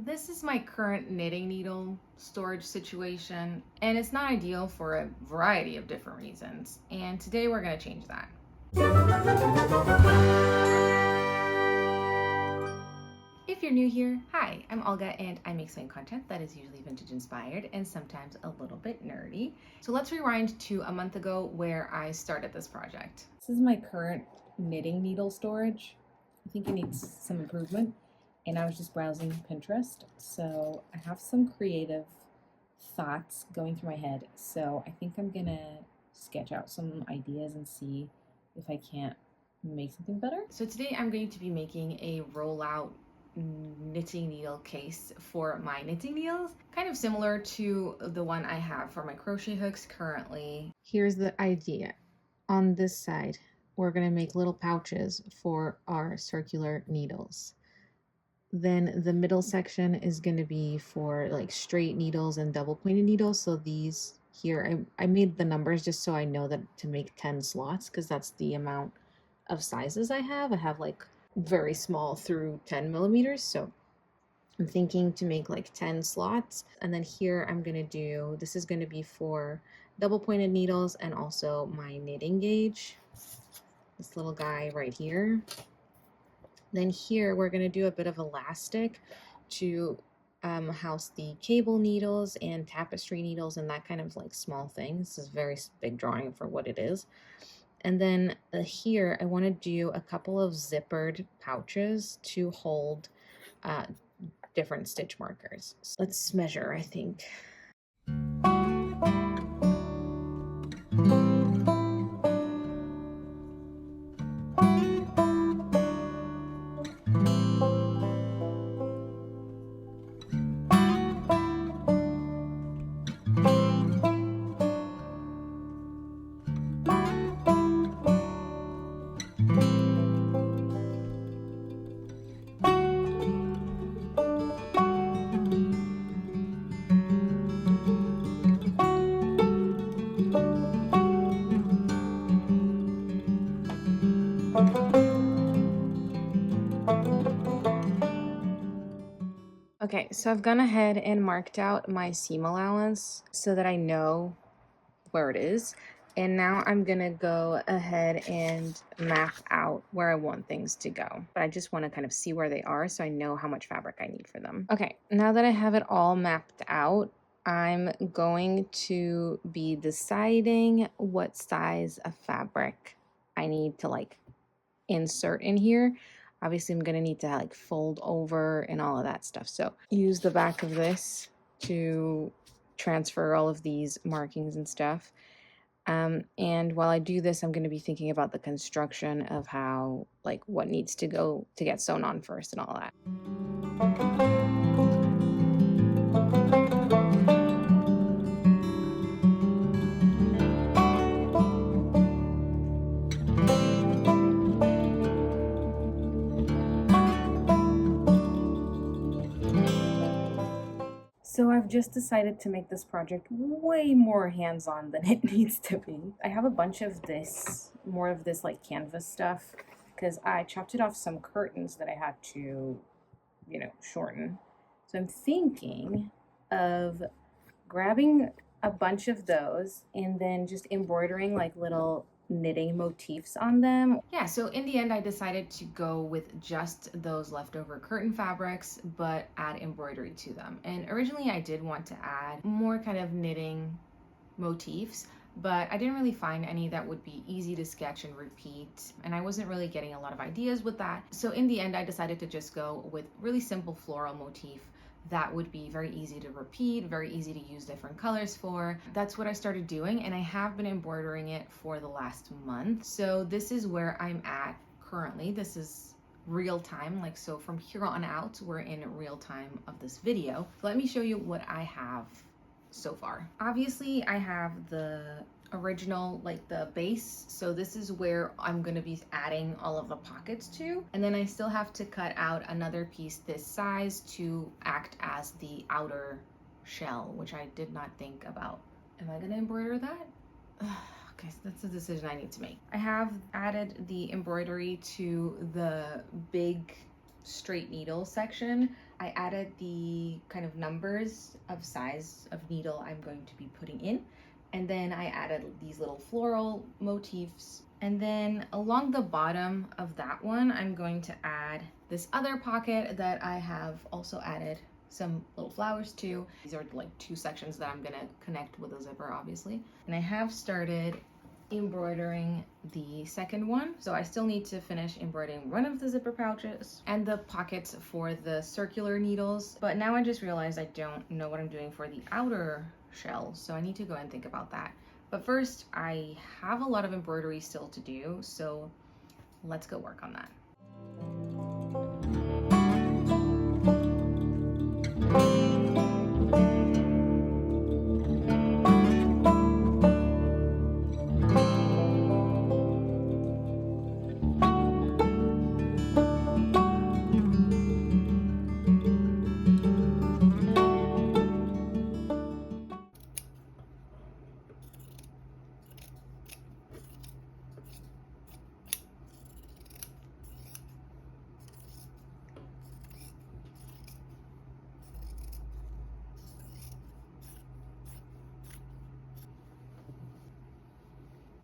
This is my current knitting needle storage situation, and it's not ideal for a variety of different reasons. And today we're going to change that. If you're new here, hi, I'm Olga and I make sewing content that is usually vintage inspired and sometimes a little bit nerdy. So let's rewind to a month ago where I started this project. This is my current knitting needle storage. I think it needs some improvement. And I was just browsing Pinterest, so I have some creative thoughts going through my head. So I think I'm gonna sketch out some ideas and see if I can't make something better. So today I'm going to be making a rollout knitting needle case for my knitting needles, kind of similar to the one I have for my crochet hooks currently. Here's the idea. On this side, we're gonna make little pouches for our circular needles. Then the middle section is going to be for like straight needles and double pointed needles. So these here, I made the numbers just so I know that to make 10 slots, because that's the amount of sizes I have. I have like very small through 10 millimeters. So I'm thinking to make like 10 slots. And then here I'm going to do, this is going to be for double pointed needles and also my knitting gauge. This little guy right here. Then here we're going to do a bit of elastic to house the cable needles and tapestry needles and that kind of like small thing. This is a very big drawing for what it is. And then here I want to do a couple of zippered pouches to hold different stitch markers. So let's measure, I think. Okay, so I've gone ahead and marked out my seam allowance so that I know where it is. And now I'm gonna go ahead and map out where I want things to go. But I just wanna kind of see where they are so I know how much fabric I need for them. Okay, now that I have it all mapped out, I'm going to be deciding what size of fabric I need to like insert in here. Obviously I'm gonna need to like fold over and all of that stuff. So use the back of this to transfer all of these markings and stuff. And while I do this, I'm going to be thinking about the construction of how, like, what needs to go to get sewn on first and all that. So I've just decided to make this project way more hands-on than it needs to be. I have a bunch of this, more of this like canvas stuff, because I chopped it off some curtains that I had to, you know, shorten. So I'm thinking of grabbing a bunch of those and then just embroidering like little knitting motifs on them. Yeah, so in the end I decided to go with just those leftover curtain fabrics but add embroidery to them. And originally I did want to add more kind of knitting motifs, but I didn't really find any that would be easy to sketch and repeat, and I wasn't really getting a lot of ideas with that. So in the end I decided to just go with really simple floral motif that would be very easy to repeat, very easy to use different colors for. That's what I started doing, and I have been embroidering it for the last month. So this is where I'm at currently. This is real time, like, so from here on out we're in real time of this video. Let me show you what I have so far. Obviously I have the original, like the base, so this is where I'm going to be adding all of the pockets to, and then I still have to cut out another piece this size to act as the outer shell, which I did not think about. Am I going to embroider that? Okay, so that's a decision I need to make. I have added the embroidery to the big straight needle section I added the kind of numbers of size of needle I'm going to be putting in. And then I added these little floral motifs. And then along the bottom of that one, I'm going to add this other pocket that I have also added some little flowers to. These are like 2 sections that I'm gonna connect with a zipper, obviously. And I have started embroidering the second one. So I still need to finish embroidering one of the zipper pouches and the pockets for the circular needles. But now I just realized I don't know what I'm doing for the outer shell. So I need to go and think about that. But first, I have a lot of embroidery still to do. So let's go work on that.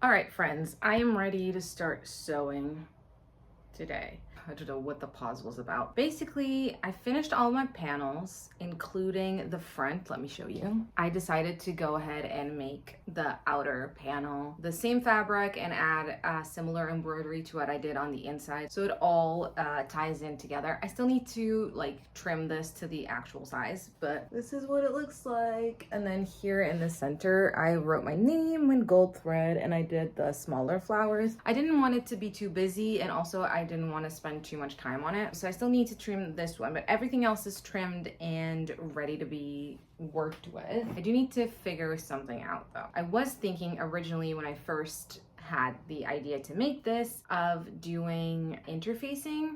All right, friends, I am ready to start sewing today. I don't know what the pause was about. Basically, I finished all my panels, including the front. Let me show you. I decided to go ahead and make the outer panel the same fabric and add similar embroidery to what I did on the inside. So it all ties in together. I still need to like trim this to the actual size, but this is what it looks like. And then here in the center, I wrote my name in gold thread and I did the smaller flowers. I didn't want it to be too busy, and also I didn't want to spend too much time on it. So I still need to trim this one, but everything else is trimmed and ready to be worked with. I do need to figure something out though. I was thinking originally when I first had the idea to make this of doing interfacing,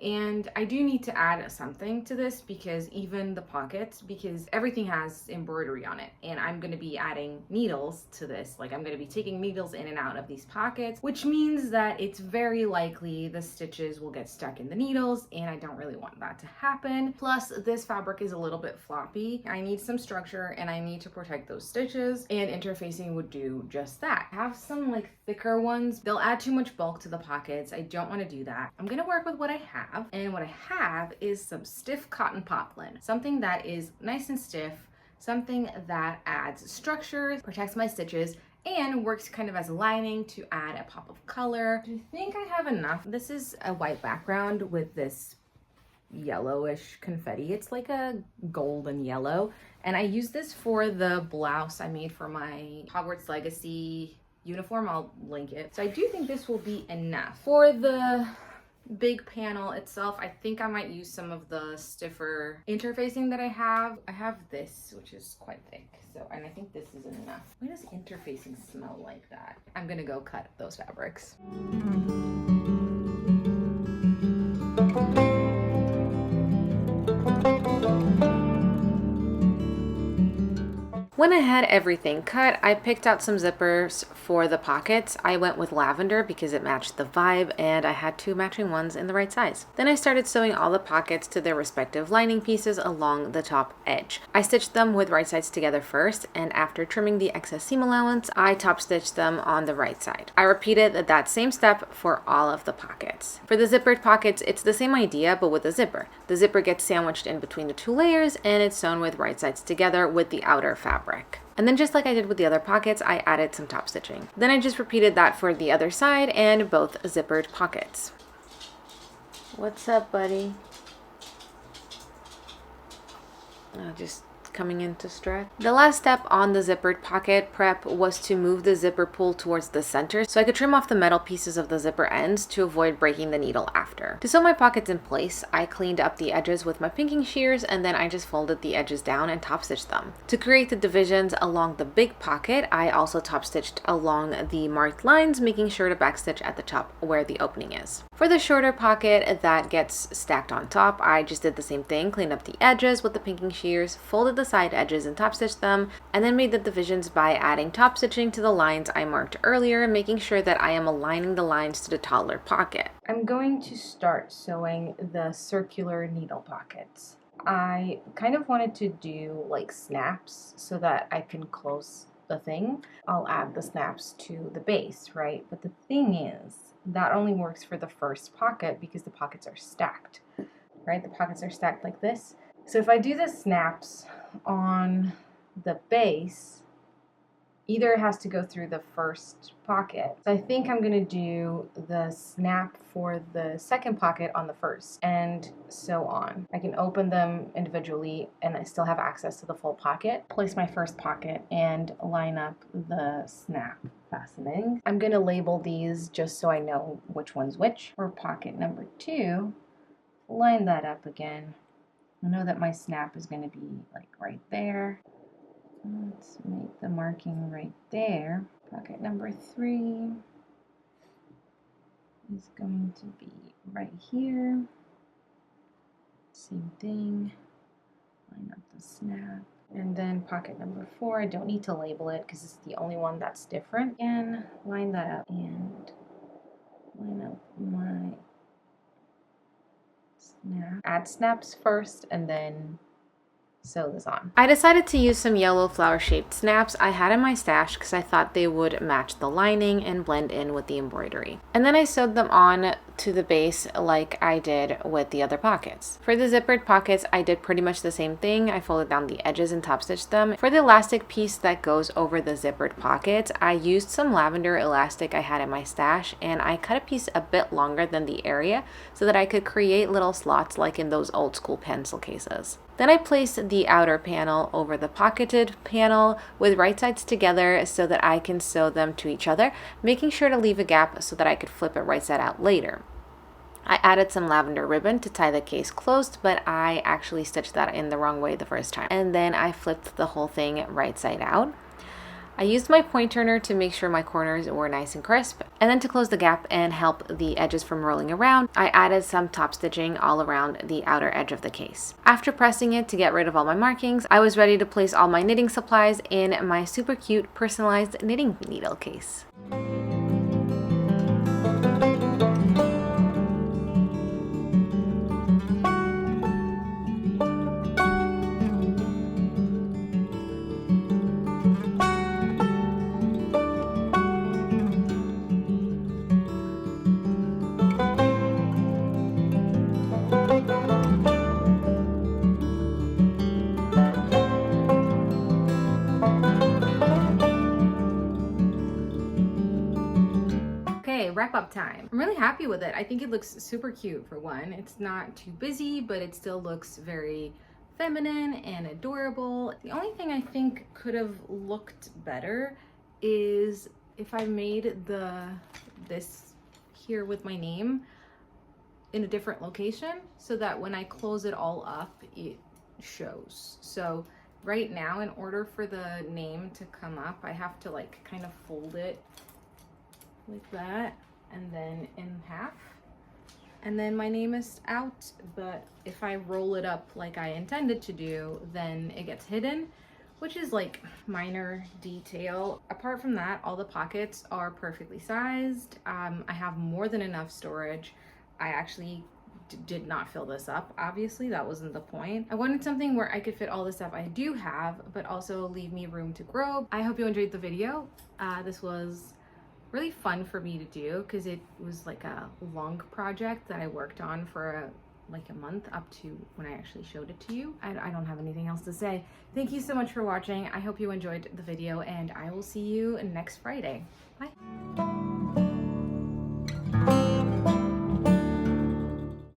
and I do need to add something to this because even the pockets, because everything has embroidery on it, and I'm going to be adding needles to this. Like I'm going to be taking needles in and out of these pockets, which means that it's very likely the stitches will get stuck in the needles, and I don't really want that to happen. Plus this fabric is a little bit floppy. I need some structure and I need to protect those stitches, and interfacing would do just that. I have some like thicker ones. They'll add too much bulk to the pockets. I don't want to do that. I'm going to work with what I have. And what I have is some stiff cotton poplin, something that is nice and stiff, something that adds structure, protects my stitches, and works kind of as a lining to add a pop of color. I think I have enough. This is a white background with this yellowish confetti. It's like a golden yellow, and I use this for the blouse I made for my Hogwarts Legacy uniform. I'll link it. So I do think this will be enough. For the big panel itself, I think I might use some of the stiffer interfacing that I have. I have this, which is quite thick. So, and I think this is enough. Why does interfacing smell like that? I'm gonna go cut those fabrics. When I had everything cut, I picked out some zippers for the pockets. I went with lavender because it matched the vibe, and I had 2 matching ones in the right size. Then I started sewing all the pockets to their respective lining pieces along the top edge. I stitched them with right sides together first, and after trimming the excess seam allowance, I top stitched them on the right side. I repeated that same step for all of the pockets. For the zippered pockets, it's the same idea, but with a zipper. The zipper gets sandwiched in between the 2 layers, and it's sewn with right sides together with the outer fabric. And then just like I did with the other pockets, I added some top stitching. Then I just repeated that for the other side and both zippered pockets. What's up, buddy? Just coming in to stretch. The last step on the zippered pocket prep was to move the zipper pull towards the center so I could trim off the metal pieces of the zipper ends to avoid breaking the needle after. To sew my pockets in place, I cleaned up the edges with my pinking shears, and then I just folded the edges down and top stitched them. To create the divisions along the big pocket, I also top stitched along the marked lines, making sure to backstitch at the top where the opening is. For the shorter pocket that gets stacked on top, I just did the same thing, cleaned up the edges with the pinking shears, folded the side edges and top stitched them, and then made the divisions by adding top stitching to the lines I marked earlier, making sure that I am aligning the lines to the taller pocket. I'm going to start sewing the circular needle pockets. I kind of wanted to do like snaps so that I can close the thing. I'll add the snaps to the base, right? But the thing is, that only works for the first pocket because the pockets are stacked, right? The pockets are stacked like this. So if I do the snaps on the base, either it has to go through the first pocket. So I think I'm gonna do the snap for the second pocket on the first, and so on. I can open them individually and I still have access to the full pocket. Place my first pocket and line up the snap fastening. I'm gonna label these just so I know which one's which. For pocket number 2, line that up again. I know that my snap is gonna be like right there. Let's make the marking right there. Pocket number 3 is going to be right here. Same thing. Line up the snap. And then pocket number 4, I don't need to label it because it's the only one that's different. Again, line that up and line up my snap. Add snaps first and then sew this on. I decided to use some yellow flower shaped snaps I had in my stash because I thought they would match the lining and blend in with the embroidery. And then I sewed them on to the base like I did with the other pockets. For the zippered pockets, I did pretty much the same thing. I folded down the edges and top stitched them. For the elastic piece that goes over the zippered pockets, I used some lavender elastic I had in my stash and I cut a piece a bit longer than the area so that I could create little slots like in those old school pencil cases. Then I placed the outer panel over the pocketed panel with right sides together so that I can sew them to each other, making sure to leave a gap so that I could flip it right side out later. I added some lavender ribbon to tie the case closed, but I actually stitched that in the wrong way the first time. And then I flipped the whole thing right side out. I used my point turner to make sure my corners were nice and crisp, and then to close the gap and help the edges from rolling around, I added some top stitching all around the outer edge of the case. After pressing it to get rid of all my markings, I was ready to place all my knitting supplies in my super cute personalized knitting needle case. Wrap up time. I'm really happy with it. I think it looks super cute for one. It's not too busy, but it still looks very feminine and adorable. The only thing I think could have looked better is if I made this here with my name in a different location so that when I close it all up, it shows. So right now, in order for the name to come up, I have to like kind of fold it like that and then in half, and then my name is out. But if I roll it up like I intended to do, then it gets hidden, which is like minor detail. Apart from that, all the pockets are perfectly sized. I have more than enough storage. I actually did not fill this up. Obviously, that wasn't the point. I wanted something where I could fit all the stuff I do have, but also leave me room to grow. I hope you enjoyed the video. This was really fun for me to do because it was like a long project that I worked on for like a month up to when I actually showed it to you. I don't have anything else to say. Thank you so much for watching. I hope you enjoyed the video and I will see you next Friday. Bye.